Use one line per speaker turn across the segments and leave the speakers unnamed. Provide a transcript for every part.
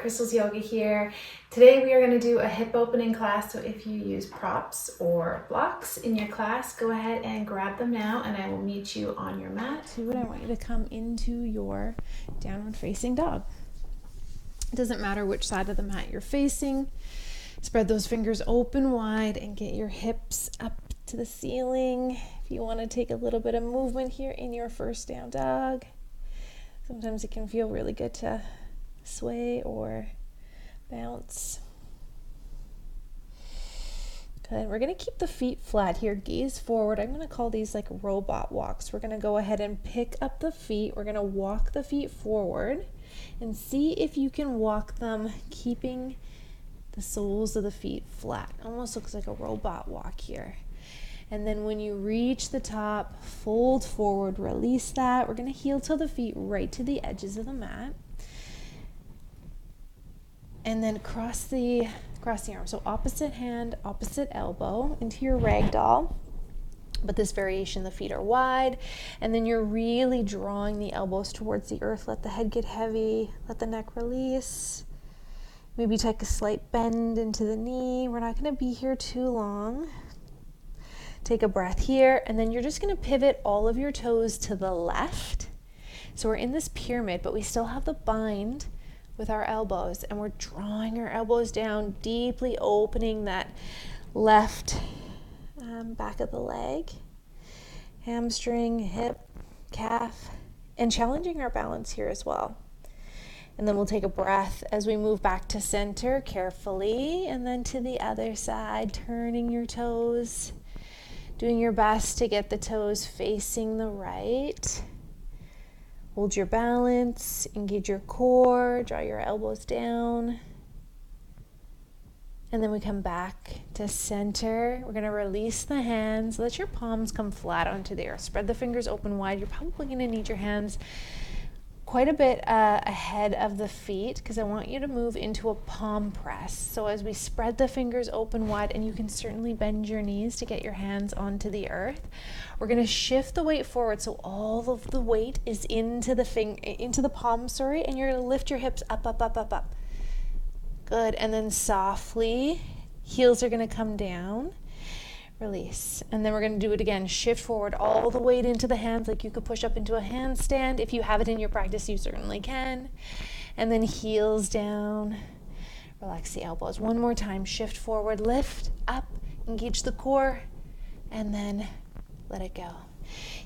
Crystal's Yoga here. Today we are going to do a hip opening class, so if you use props or blocks in your class, go ahead and grab them now and I will meet you on your mat. I want you to come into your downward facing dog. It doesn't matter which side of the mat you're facing. Spread those fingers open wide and get your hips up to the ceiling. If you want to take a little bit of movement here in your first down dog. Sometimes it can feel really good to sway or bounce. Good. We're going to keep the feet flat here, gaze forward. I'm going to call these like robot walks. We're going to go ahead and pick up the feet. We're going to walk the feet forward and see if you can walk them keeping the soles of the feet flat. Almost looks like a robot walk here. And then when you reach the top, fold forward, release that. We're going to heel toe the feet right to the edges of the mat. And then cross the arm. So opposite hand, opposite elbow into your ragdoll. But this variation, the feet are wide. And then you're really drawing the elbows towards the earth. Let the head get heavy. Let the neck release. Maybe take a slight bend into the knee. We're not going to be here too long. Take a breath here, and then you're just going to pivot all of your toes to the left. So we're in this pyramid, but we still have the bind with our elbows, and we're drawing our elbows down, deeply opening that left back of the leg, hamstring, hip, calf, and challenging our balance here as well. And then we'll take a breath as we move back to center carefully, and then to the other side, turning your toes. Doing your best to get the toes facing the right. Hold your balance, engage your core, draw your elbows down. And then we come back to center. We're going to release the hands. Let your palms come flat onto the earth. Spread the fingers open wide. You're probably going to need your hands quite a bit ahead of the feet because I want you to move into a palm press. So as we spread the fingers open wide, and you can certainly bend your knees to get your hands onto the earth, we're going to shift the weight forward so all of the weight is into the palm, and you're going to lift your hips up, up, up, up, up. Good. And then softly, heels are going to come down. Release. And then we're going to do it again. Shift forward all the weight into the hands, like you could push up into a handstand. If you have it in your practice, you certainly can. And then heels down. Relax the elbows. One more time. Shift forward, lift up, engage the core, and then let it go.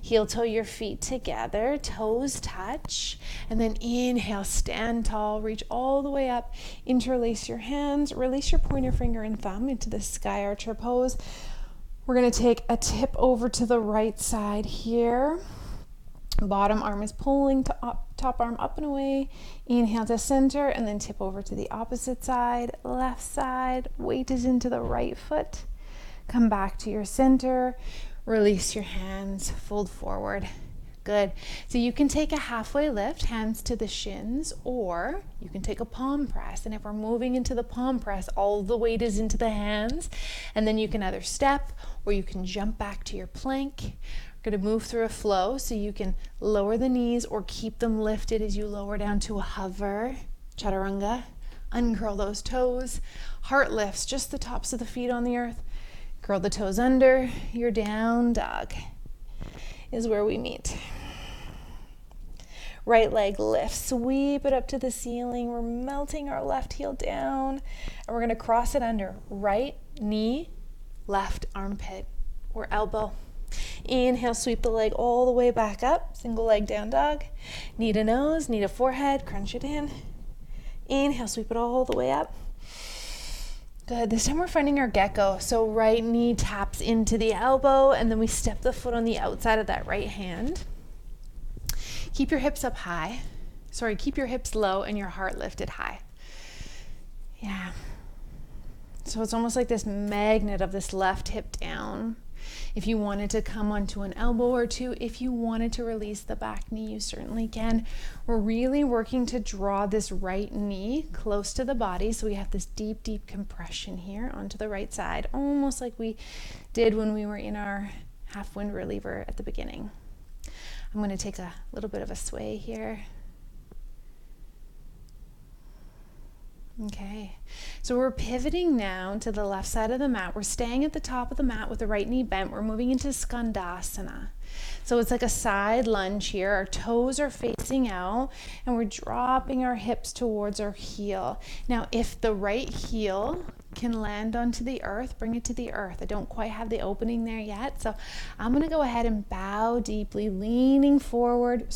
Heel toe your feet together, toes touch, and then inhale, stand tall, reach all the way up, interlace your hands, release your pointer finger and thumb into the sky archer pose. We're going to take a tip over to the right side here. Bottom arm is pulling to top arm up and away. Inhale to center and then tip over to the opposite side, left side. Weight is into the right foot. Come back to your center. Release your hands, fold forward. Good. So you can take a halfway lift, hands to the shins, or you can take a palm press. And if we're moving into the palm press, all the weight is into the hands. And then you can either step or you can jump back to your plank. We're going to move through a flow, so you can lower the knees or keep them lifted as you lower down to a hover. Chaturanga. Uncurl those toes. Heart lifts, just the tops of the feet on the earth. Curl the toes under. Your down dog is where we meet. Right leg lift, sweep it up to the ceiling. We're melting our left heel down, and we're going to cross it under. Right knee, left armpit or elbow. Inhale, sweep the leg all the way back up. Single leg down dog. Knee to nose, knee to forehead, crunch it in. Inhale, sweep it all the way up. Good. This time we're finding our gecko. So right knee taps into the elbow, and then we step the foot on the outside of that right hand. Keep your hips up high. Keep your hips low and your heart lifted high. Yeah. So it's almost like this magnet of this left hip down. If you wanted to come onto an elbow or two, if you wanted to release the back knee, you certainly can. We're really working to draw this right knee close to the body, so we have this deep, deep compression here onto the right side, almost like we did when we were in our half wind reliever at the beginning. I'm going to take a little bit of a sway here. Okay, so we're pivoting now to the left side of the mat. We're staying at the top of the mat with the right knee bent. We're moving into Skandasana. So it's like a side lunge here. Our toes are facing out and we're dropping our hips towards our heel. Now, if the right heel can land onto the earth, bring it to the earth. I don't quite have the opening there yet. So I'm going to go ahead and bow deeply, leaning forward,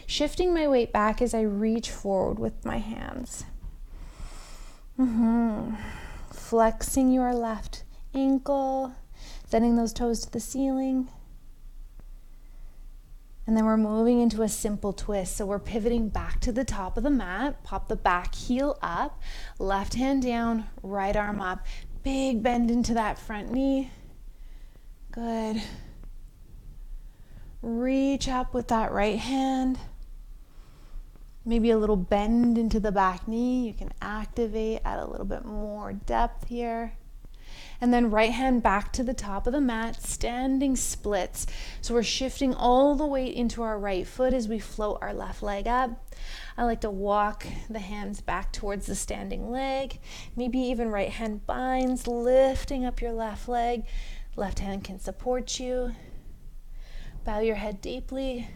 shifting my weight back as I reach forward with my hands. Flexing your left ankle, sending those toes to the ceiling. And then we're moving into a simple twist. So we're pivoting back to the top of the mat, pop the back heel up, left hand down, right arm up. Big bend into that front knee. Good. Reach up with that right hand. Maybe a little bend into the back knee. You can activate, add a little bit more depth here. And then right hand back to the top of the mat, standing splits. So we're shifting all the weight into our right foot as we float our left leg up. I like to walk the hands back towards the standing leg. Maybe even right hand binds, lifting up your left leg. Left hand can support you. Bow your head deeply.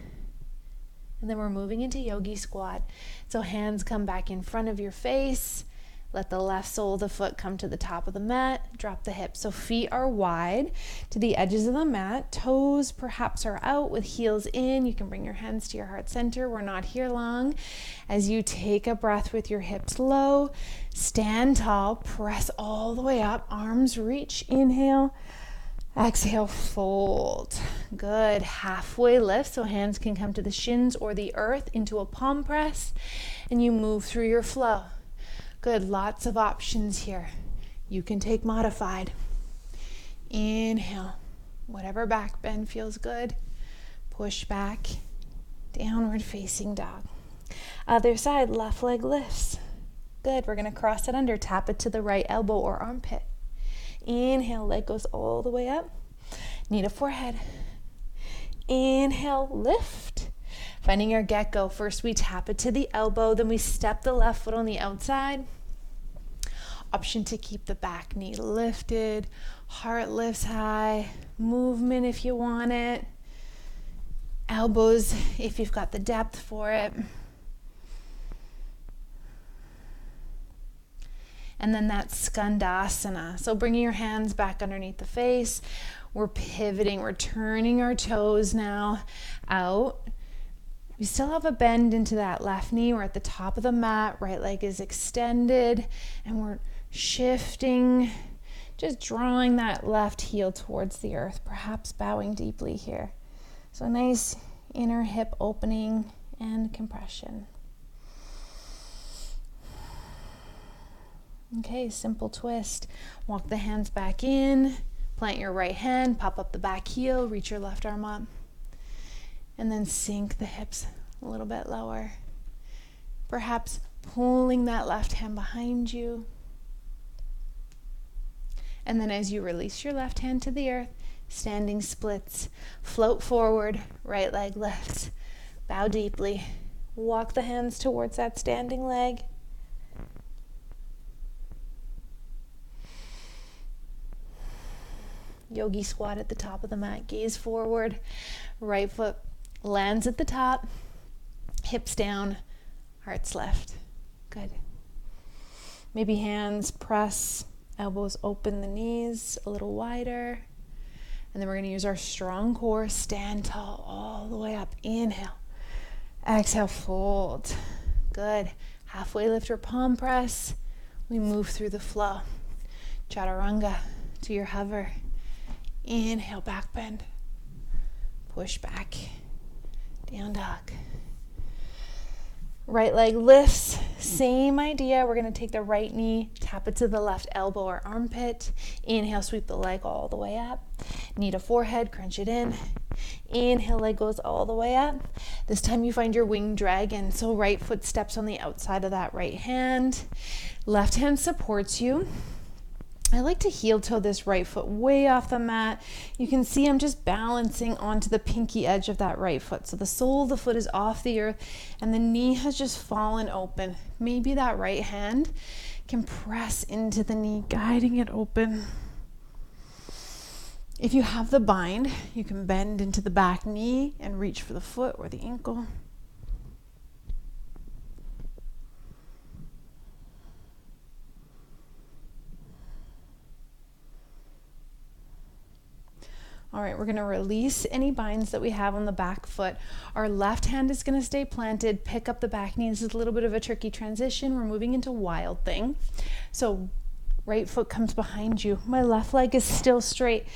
And then we're moving into yogi squat. So hands come back in front of your face. Let the left sole of the foot come to the top of the mat. Drop the hips. So feet are wide to the edges of the mat. Toes perhaps are out with heels in. You can bring your hands to your heart center. We're not here long. As you take a breath with your hips low, stand tall, press all the way up. Arms reach. Inhale. Exhale, fold. Good. Halfway lift, so hands can come to the shins or the earth into a palm press, and you move through your flow. Good. Lots of options here. You can take modified. Inhale. Whatever back bend feels good. Push back. Downward facing dog. Other side, left leg lifts. Good. We're going to cross it under. Tap it to the right elbow or armpit. Inhale, leg goes all the way up. Knee to forehead. Inhale, lift. Finding our get-go. First we tap it to the elbow, then we step the left foot on the outside. Option to keep the back knee lifted. Heart lifts high. Movement if you want it. Elbows if you've got the depth for it. And then that's Skandasana. So bringing your hands back underneath the face. We're pivoting. We're turning our toes now out. We still have a bend into that left knee. We're at the top of the mat. Right leg is extended. And we're shifting, just drawing that left heel towards the earth, perhaps bowing deeply here. So nice inner hip opening and compression. Okay, simple twist. Walk the hands back in, plant your right hand, pop up the back heel, reach your left arm up, and then sink the hips a little bit lower. Perhaps pulling that left hand behind you. And then as you release your left hand to the earth, standing splits, float forward, right leg lifts, bow deeply, walk the hands towards that standing leg. Yogi squat at the top of the mat, gaze forward, right foot lands at the top, hips down, hearts left. Good. Maybe hands press, elbows open the knees a little wider. And then we're going to use our strong core, stand tall all the way up. Inhale. Exhale, fold. Good. Halfway lift or palm press. We move through the flow. Chaturanga to your hover. Inhale, back bend. Push back. Down dog. Right leg lifts. Same idea. We're going to take the right knee, tap it to the left elbow or armpit. Inhale, sweep the leg all the way up. Knee to forehead, crunch it in. Inhale, leg goes all the way up. This time you find your winged dragon. So right foot steps on the outside of that right hand. Left hand supports you. I like to heel toe this right foot way off the mat. You can see I'm just balancing onto the pinky edge of that right foot. So the sole of the foot is off the earth and the knee has just fallen open. Maybe that right hand You can press into the knee, guiding it open. If you have the bind, you can bend into the back knee and reach for the foot or the ankle. All right, we're going to release any binds that we have on the back foot. Our left hand is going to stay planted. Pick up the back knee. This is a little bit of a tricky transition. We're moving into Wild Thing. So right foot comes behind you. My left leg is still straight.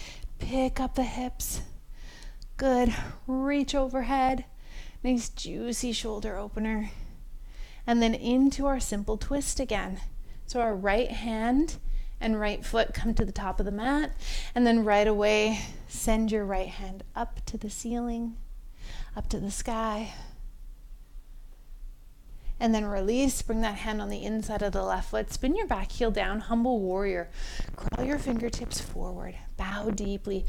Pick up the hips. Good. Reach overhead. Nice juicy shoulder opener. And then into our simple twist again. So our right hand and right foot come to the top of the mat, and then right away send your right hand up to the ceiling, up to the sky, and then release. Bring that hand on the inside of the left foot, spin your back heel down, humble warrior. Crawl your fingertips forward, bow deeply,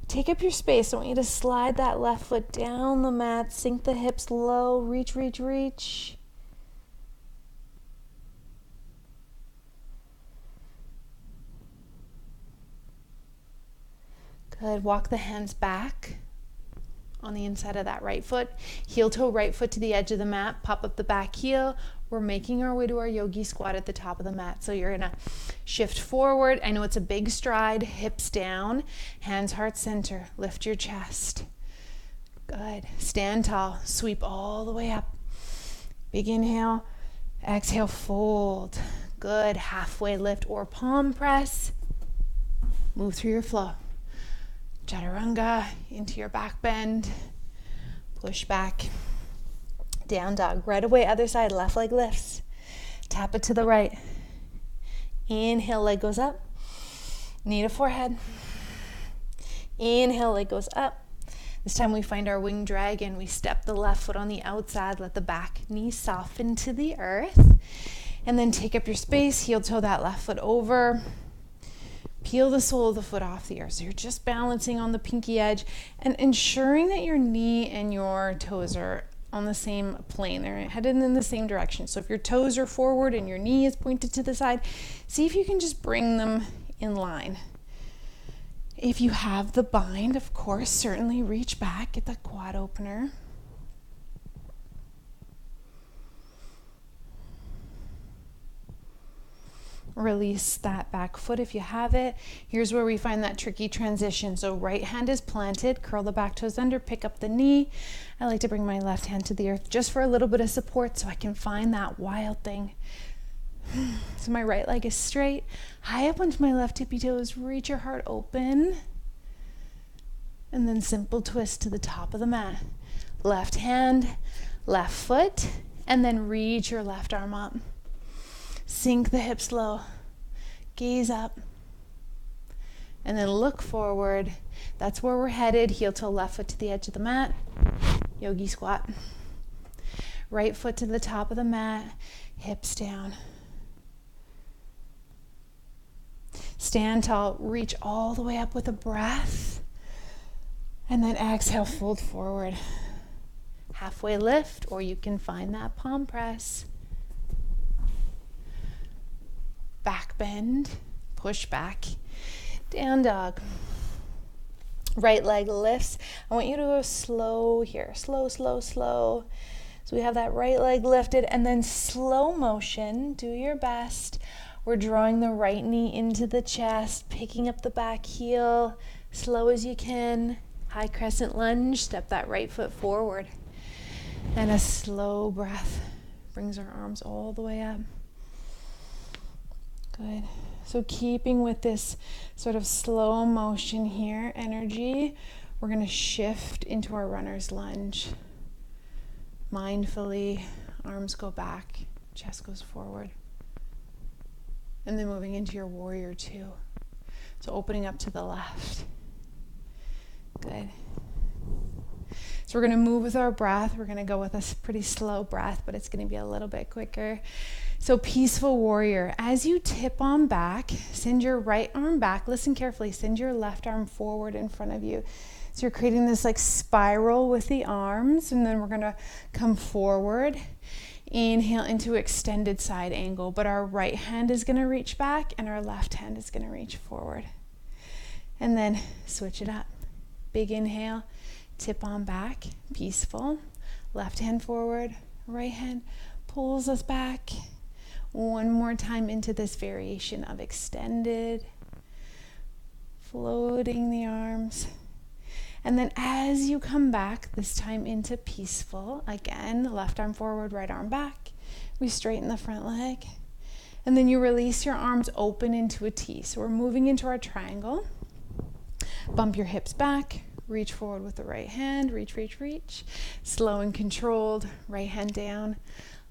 take up your space. I want you to slide that left foot down the mat, sink the hips low, reach, reach, reach. Good. Walk the hands back on the inside of that right foot. Heel toe right foot to the edge of the mat. Pop up the back heel. We're making our way to our yogi squat at the top of the mat. So you're going to shift forward. I know it's a big stride. Hips down. Hands heart center. Lift your chest. Good. Stand tall. Sweep all the way up. Big inhale. Exhale, fold. Good. Halfway lift or palm press. Move through your flow. Chaturanga, into your back bend, push back, down dog, right away, other side, left leg lifts, tap it to the right, inhale, leg goes up, knee to forehead, inhale, leg goes up. This time we find our winged dragon. We step the left foot on the outside, let the back knee soften to the earth, and then take up your space, heel toe that left foot over. Peel the sole of the foot off the earth. So you're just balancing on the pinky edge and ensuring that your knee and your toes are on the same plane. They're headed in the same direction. So if your toes are forward and your knee is pointed to the side, see if you can just bring them in line. If you have the bind, of course, certainly reach back, get that quad opener. Release that back foot if you have it. Here's where we find that tricky transition. So right hand is planted, curl the back toes under, pick up the knee. I like to bring my left hand to the earth just for a little bit of support so I can find that Wild Thing. So my right leg is straight, high up onto my left tippy toes, reach your heart open, and then simple twist to the top of the mat. Left hand, left foot, and then reach your left arm up. Sink the hips low, gaze up, and then look forward. That's where we're headed. Heel toe left foot to the edge of the mat, yogi squat. Right foot to the top of the mat, hips down. Stand tall, reach all the way up with a breath, and then exhale, fold forward. Halfway lift, or you can find that palm press. Back bend, push back, down dog. Right leg lifts. I want you to go slow here, slow, slow, slow. So we have that right leg lifted, and then slow motion, do your best. We're drawing the right knee into the chest, picking up the back heel, slow as you can. High crescent lunge, step that right foot forward. And a slow breath brings our arms all the way up. Good. So keeping with this sort of slow motion here, energy, we're going to shift into our runner's lunge. Mindfully, arms go back, chest goes forward. And then moving into your warrior two. So opening up to the left. Good. So we're going to move with our breath. We're going to go with a pretty slow breath, but it's going to be a little bit quicker. So peaceful warrior. As you tip on back, send your right arm back. Listen carefully. Send your left arm forward in front of you. So you're creating this like spiral with the arms, and then we're going to come forward Inhale into extended side angle, but our right hand is going to reach back and our left hand is going to reach forward. And then switch it up. Big inhale, tip on back, peaceful. Left hand forward, right hand pulls us back. One more time into this variation of extended, floating the arms. And then as you come back, this time into peaceful, again, left arm forward, right arm back. We straighten the front leg. And then you release your arms open into a T. So we're moving into our triangle. Bump your hips back, reach forward with the right hand, reach, reach, reach. Slow and controlled, right hand down,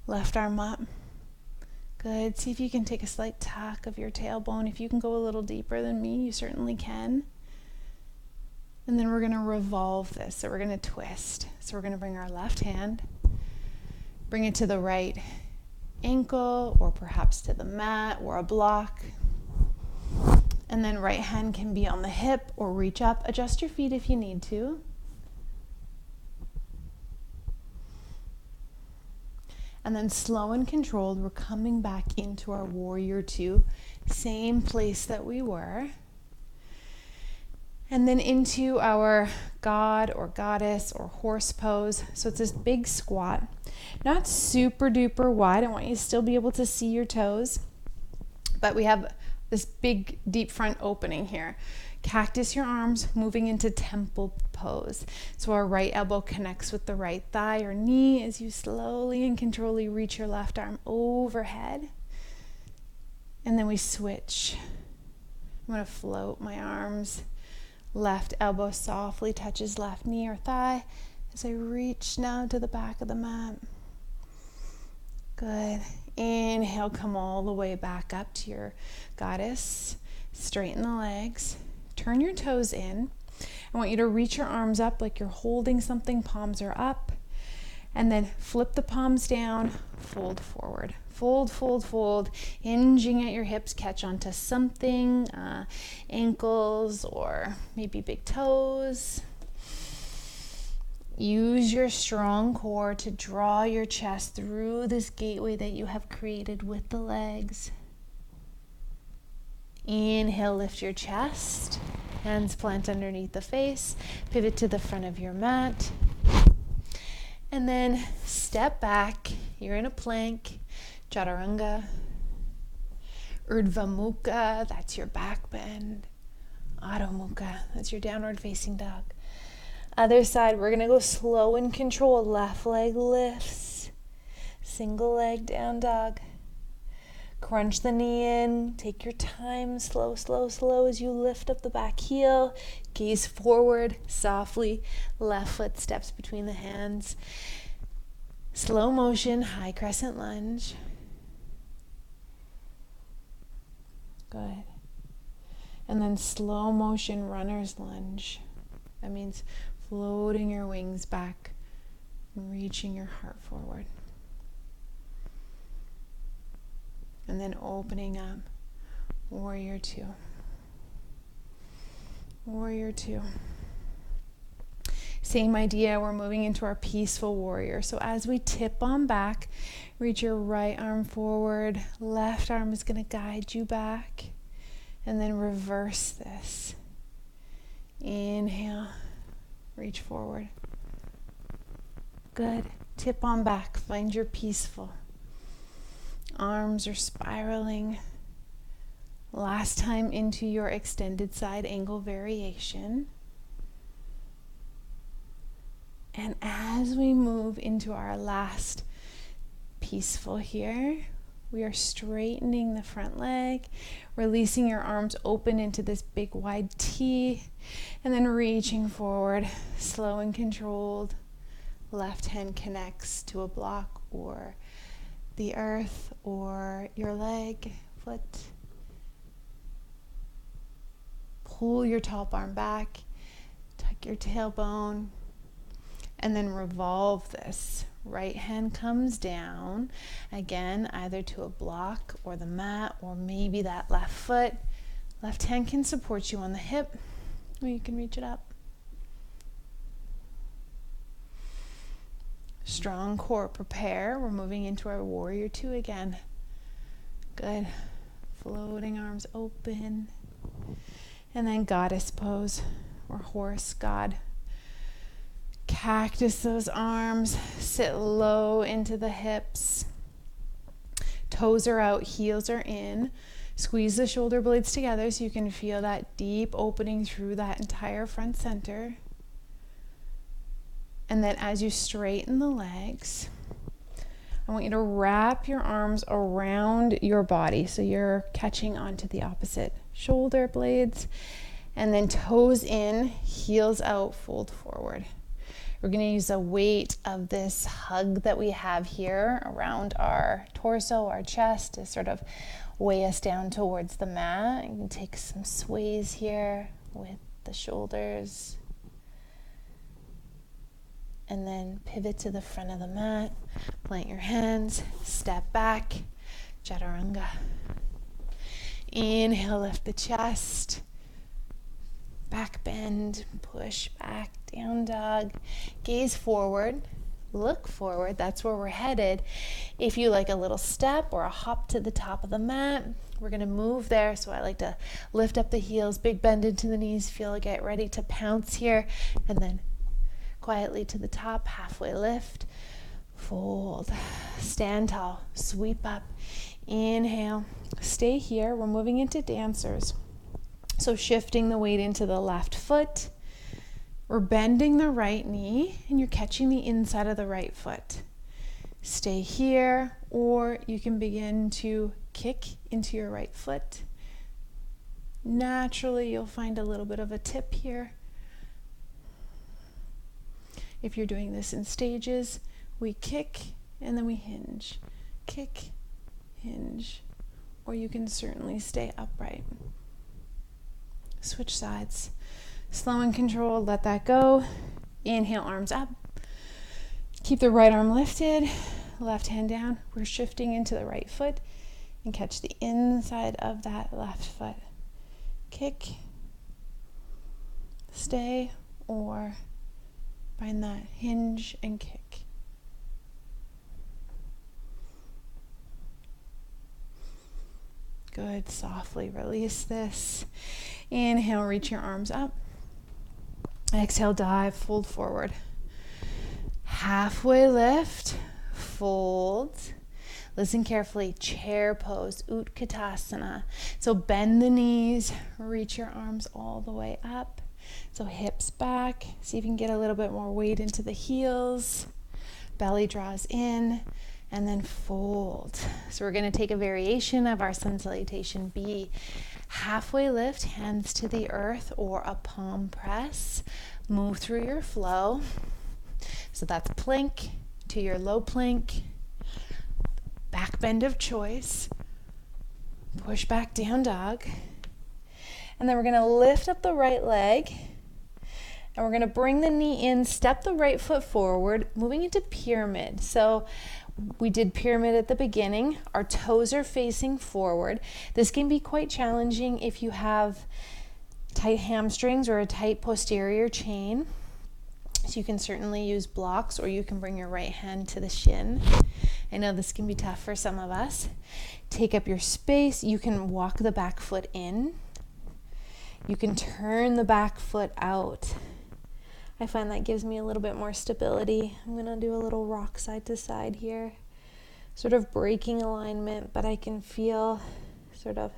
left arm up. Good. See if you can take a slight tuck of your tailbone. If you can go a little deeper than me, you certainly can. And then we're going to revolve this. So we're going to twist. So we're going to bring our left hand, bring it to the right ankle or perhaps to the mat or a block. And then right hand can be on the hip or reach up. Adjust your feet if you need to. And then slow and controlled, we're coming back into our warrior two, same place that we were. And then into our god or goddess or horse pose. So it's this big squat, not super duper wide. I want you to still be able to see your toes, but we have this big deep front opening here. Cactus your arms, moving into temple pose. So our right elbow connects with the right thigh or knee as you slowly and controllably reach your left arm overhead. And then we switch. I'm going to float my arms. Left elbow softly touches left knee or thigh as I reach now to the back of the mat. Good. Inhale, come all the way back up to your goddess. Straighten the legs. Turn your toes in. I want you to reach your arms up like you're holding something. Palms are up. And then flip the palms down. Fold forward. Fold, fold, fold. Hinging at your hips. Catch onto something. Ankles or maybe big toes. Use your strong core to draw your chest through this gateway that you have created with the legs. Inhale, lift your chest. Hands plant underneath the face. Pivot to the front of your mat. And then step back. You're in a plank. Chaturanga. Urdhva Mukha, that's your back bend. Adho Mukha, that's your downward facing dog. Other side, we're going to go slow and controlled. Left leg lifts. Single leg down dog. Crunch the knee in. Take your time. Slow, slow, slow as you lift up the back heel. Gaze forward softly. Left foot steps between the hands. Slow motion, high crescent lunge. Good. And then slow motion runner's lunge. That means floating your wings back and reaching your heart forward. And then opening up, warrior two. Warrior two. Same idea, we're moving into our peaceful warrior. So as we tip on back, reach your right arm forward, left arm is going to guide you back, and then reverse this. Inhale, reach forward. Good. Tip on back, find your peaceful. Arms are spiraling. Last time into your extended side angle variation. And as we move into our last peaceful here, we are straightening the front leg, releasing your arms open into this big wide T, and then reaching forward, slow and controlled. Left hand connects to a block or the earth or your leg, foot. Pull your top arm back, tuck your tailbone, and then revolve this. Right hand comes down, again, either to a block or the mat or maybe that left foot. Left hand can support you on the hip, or you can reach it up. Strong core, prepare. We're moving into our warrior two again. Good. Floating arms open. And then goddess pose, or horse god. Cactus those arms, sit low into the hips. Toes are out, heels are in. Squeeze the shoulder blades together so you can feel that deep opening through that entire front center. And then as you straighten the legs, I want you to wrap your arms around your body so you're catching onto the opposite shoulder blades. And then toes in, heels out, fold forward. We're going to use the weight of this hug that we have here around our torso, our chest, to sort of weigh us down towards the mat. You can take some sways here with the shoulders. And then pivot to the front of the mat, plant your hands, step back, chaturanga. Inhale, lift the chest, back bend, push back, down dog, gaze forward, look forward, that's where we're headed. If you like a little step or a hop to the top of the mat, we're gonna move there. So I like to lift up the heels, big bend into the knees, get ready to pounce here, and then quietly to the top, halfway lift, fold, stand tall, sweep up, inhale, stay here. We're moving into dancers. So shifting the weight into the left foot, we're bending the right knee and you're catching the inside of the right foot. Stay here, or you can begin to kick into your right foot. Naturally, you'll find a little bit of a tip here. If you're doing this in stages, we kick and then we hinge. Kick, hinge, or you can certainly stay upright. Switch sides. Slow and controlled, let that go. Inhale, arms up. Keep the right arm lifted, left hand down. We're shifting into the right foot and catch the inside of that left foot. Kick, stay, or find that hinge and kick. Good, softly release this. Inhale, reach your arms up. Exhale, dive, fold forward. Halfway lift, fold. Listen carefully, chair pose, Utkatasana. So bend the knees, reach your arms all the way up. So hips back, see if you can get a little bit more weight into the heels. Belly draws in, and then fold. So we're going to take a variation of our sun salutation B. Halfway lift, hands to the earth, or a palm press. Move through your flow. So that's plank to your low plank. Back bend of choice. Push back, down dog. And then we're going to lift up the right leg. And we're going to bring the knee in, step the right foot forward, moving into pyramid. So we did pyramid at the beginning. Our toes are facing forward. This can be quite challenging if you have tight hamstrings or a tight posterior chain. So you can certainly use blocks, or you can bring your right hand to the shin. I know this can be tough for some of us. Take up your space. You can walk the back foot in. You can turn the back foot out. I find that gives me a little bit more stability. I'm going to do a little rock side to side here, sort of breaking alignment, but I can feel sort of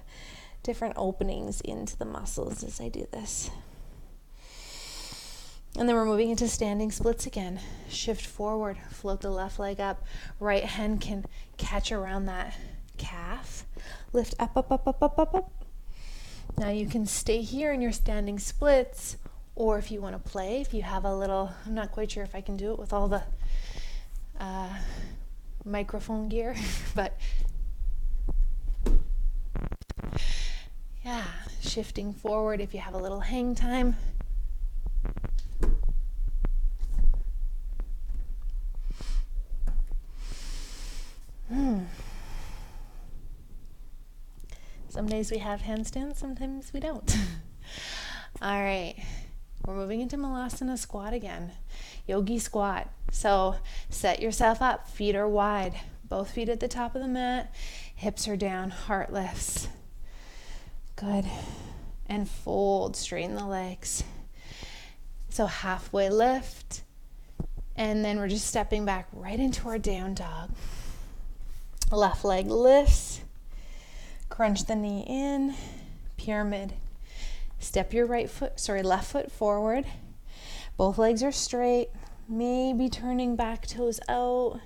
different openings into the muscles as I do this. And then we're moving into standing splits again. Shift forward, float the left leg up. Right hand can catch around that calf. Lift up, up, up, up, up, up, up. Now you can stay here in your standing splits, or if you want to play, if you have a little, I'm not quite sure if I can do it with all the microphone gear, but yeah, shifting forward if you have a little hang time. Some days we have handstands, sometimes we don't. All right, We're moving into Malasana squat again. Yogi squat. So set yourself up. Feet are wide. Both feet at the top of the mat. Hips are down. Heart lifts. Good. And fold. Straighten the legs. So halfway lift. And then we're just stepping back right into our down dog. Left leg lifts. Crunch the knee in. Pyramid. Step your left foot forward. Both legs are straight. Maybe turning back toes out.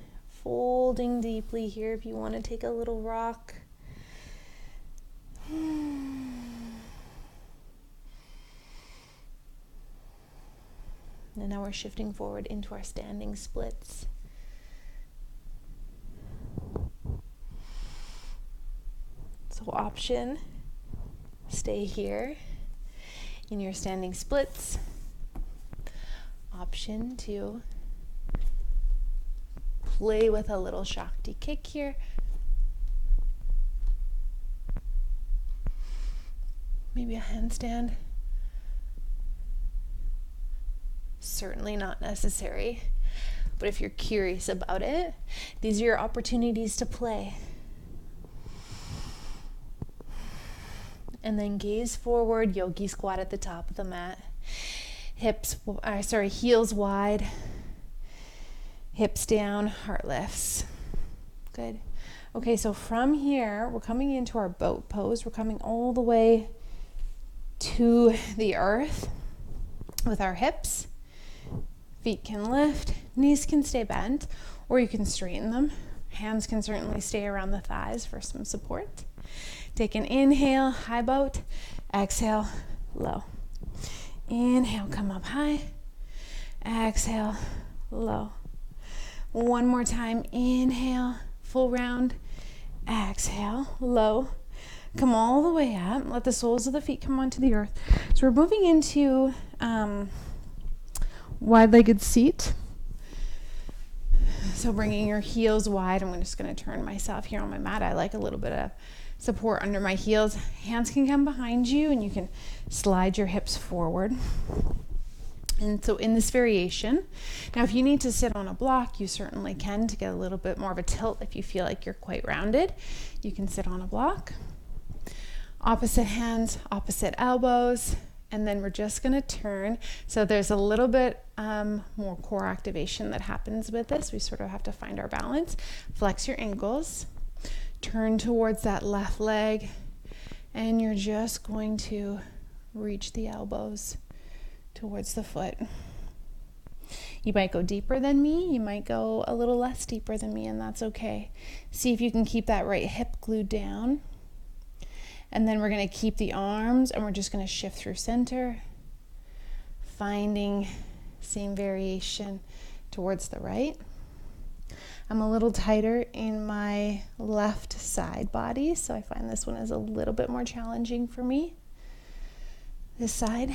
Folding deeply here if you want to take a little rock. And now we're shifting forward into our standing splits. So option, stay here in your standing splits. Option to play with a little Shakti kick here. Maybe a handstand. Certainly not necessary, but if you're curious about it, these are your opportunities to play. And then gaze forward, yogi squat at the top of the mat. Heels wide, hips down, heart lifts. Good. Okay, so from here, we're coming into our boat pose. We're coming all the way to the earth with our hips. Feet can lift, knees can stay bent, or you can straighten them. Hands can certainly stay around the thighs for some support. Take an inhale, high boat. Exhale, low. Inhale, come up high. Exhale, low. One more time. Inhale, full round. Exhale, low. Come all the way up. Let the soles of the feet come onto the earth. So we're moving into wide-legged seat. So bringing your heels wide. I'm just going to turn myself here on my mat. I like a little bit of support under my heels. Hands can come behind you and you can slide your hips forward. And so in this variation, now if you need to sit on a block, you certainly can to get a little bit more of a tilt. If you feel like you're quite rounded, you can sit on a block. Opposite hands, opposite elbows, and then we're just going to turn. So there's a little bit more core activation that happens with this. We sort of have to find our balance. Flex your ankles. Turn towards that left leg, and you're just going to reach the elbows towards the foot. You might go deeper than me, you might go a little less deeper than me, and that's okay. See if you can keep that right hip glued down. And then we're going to keep the arms, and we're just going to shift through center, finding same variation towards the right. I'm a little tighter in my left side body, so I find this one is a little bit more challenging for me. This side.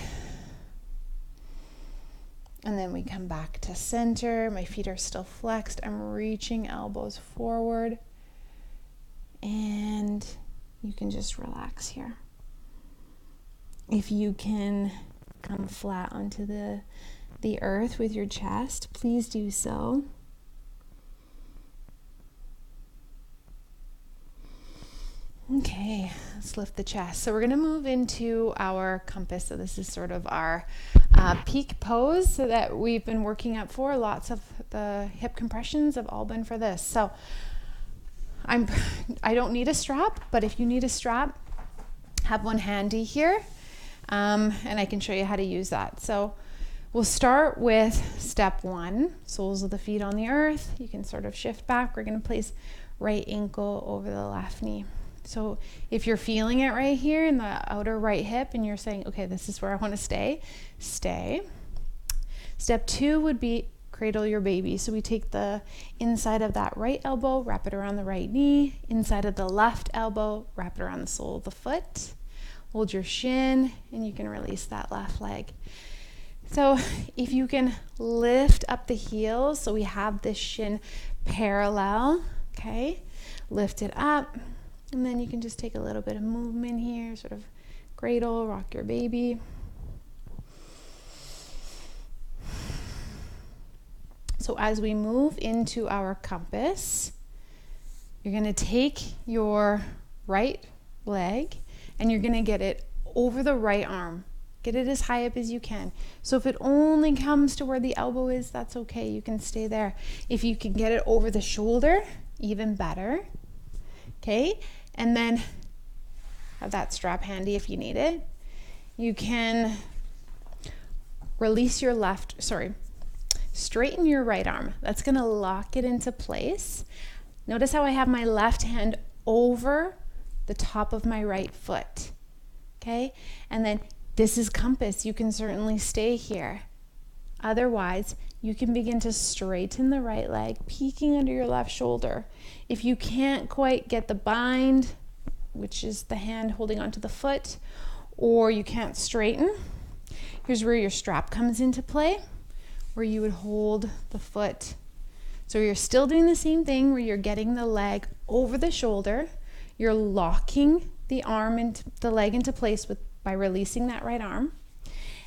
And then we come back to center. My feet are still flexed. I'm reaching elbows forward. And you can just relax here. If you can come flat onto the earth with your chest, please do so. Okay, let's lift the chest. So we're going to move into our compass. So this is sort of our peak pose that we've been working up for. Lots of the hip compressions have all been for this. So I don't need a strap, but if you need a strap, have one handy here, and I can show you how to use that. So we'll start with step one, soles of the feet on the earth. You can sort of shift back. We're going to place right ankle over the left knee. So if you're feeling it right here in the outer right hip and you're saying, okay, this is where I want to stay, stay. Step two would be cradle your baby. So we take the inside of that right elbow, wrap it around the right knee, inside of the left elbow, wrap it around the sole of the foot. Hold your shin and you can release that left leg. So if you can lift up the heels, so we have this shin parallel, okay? Lift it up. And then you can just take a little bit of movement here, sort of cradle, rock your baby. So as we move into our compass, you're going to take your right leg and you're going to get it over the right arm. Get it as high up as you can. So if it only comes to where the elbow is, that's okay. You can stay there. If you can get it over the shoulder, even better. Okay? And then have that strap handy if you need it. You can release your straighten your right arm. That's going to lock it into place. Notice how I have my left hand over the top of my right foot. Okay? And then this is compass. You can certainly stay here. Otherwise, you can begin to straighten the right leg, peeking under your left shoulder. If you can't quite get the bind, which is the hand holding onto the foot, or you can't straighten, here's where your strap comes into play, where you would hold the foot. So you're still doing the same thing where you're getting the leg over the shoulder. You're locking the arm and the leg into place by releasing that right arm.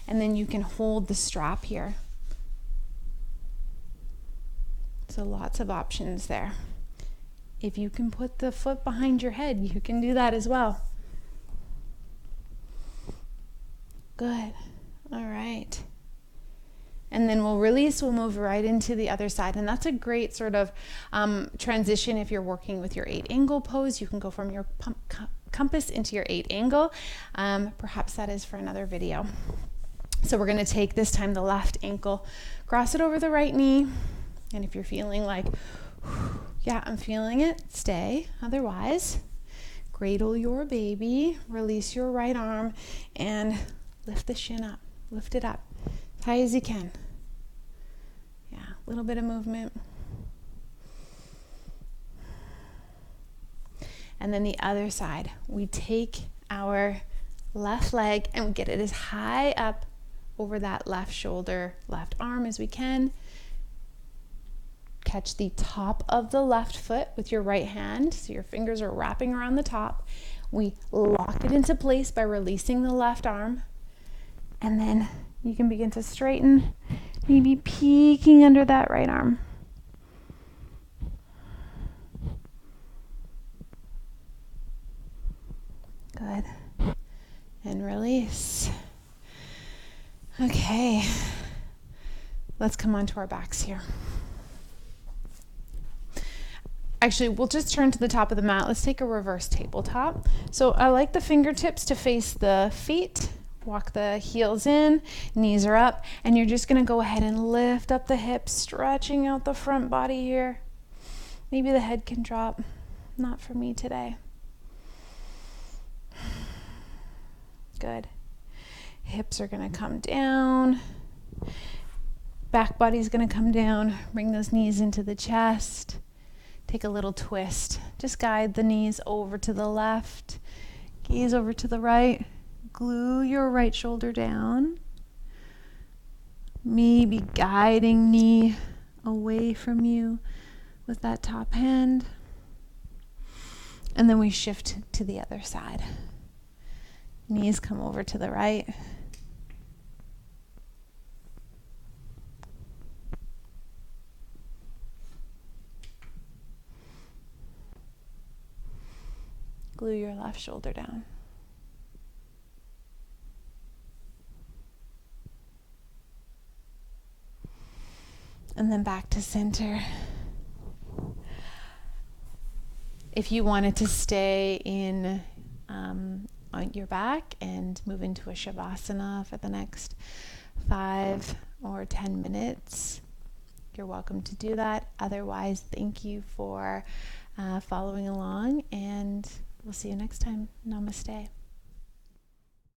And then you can hold the strap here. So lots of options there. If you can put the foot behind your head, you can do that as well. Good. All right. And then we'll release, we'll move right into the other side. And that's a great sort of transition if you're working with your 8 angle pose. You can go from your compass into your 8 angle. Perhaps that is for another video. So we're going to take this time the left ankle, cross it over the right knee. And if you're feeling like, yeah, I'm feeling it, stay. Otherwise, cradle your baby, release your right arm, and lift the shin up. Lift it up as high as you can. Yeah, a little bit of movement. And then the other side, we take our left leg and we get it as high up over that left shoulder, left arm as we can. Catch the top of the left foot with your right hand, so your fingers are wrapping around the top. We lock it into place by releasing the left arm, and then you can begin to straighten, maybe peeking under that right arm. Good. And release. Okay. Let's come onto our backs here. Actually, we'll just turn to the top of the mat. Let's take a reverse tabletop. So I like the fingertips to face the feet. Walk the heels in, knees are up, and you're just gonna go ahead and lift up the hips, stretching out the front body here. Maybe the head can drop. Not for me today. Good. Hips are gonna come down. Back body's gonna come down. Bring those knees into the chest. Take a little twist. Just guide the knees over to the left, gaze over to the right. Glue your right shoulder down. Maybe guiding knee away from you with that top hand. And then we shift to the other side. Knees come over to the right. Glue your left shoulder down. And then back to center. If you wanted to stay in on your back and move into a Shavasana for the next 5 or 10 minutes, you're welcome to do that. Otherwise, thank you for following along, and we'll see you next time. Namaste.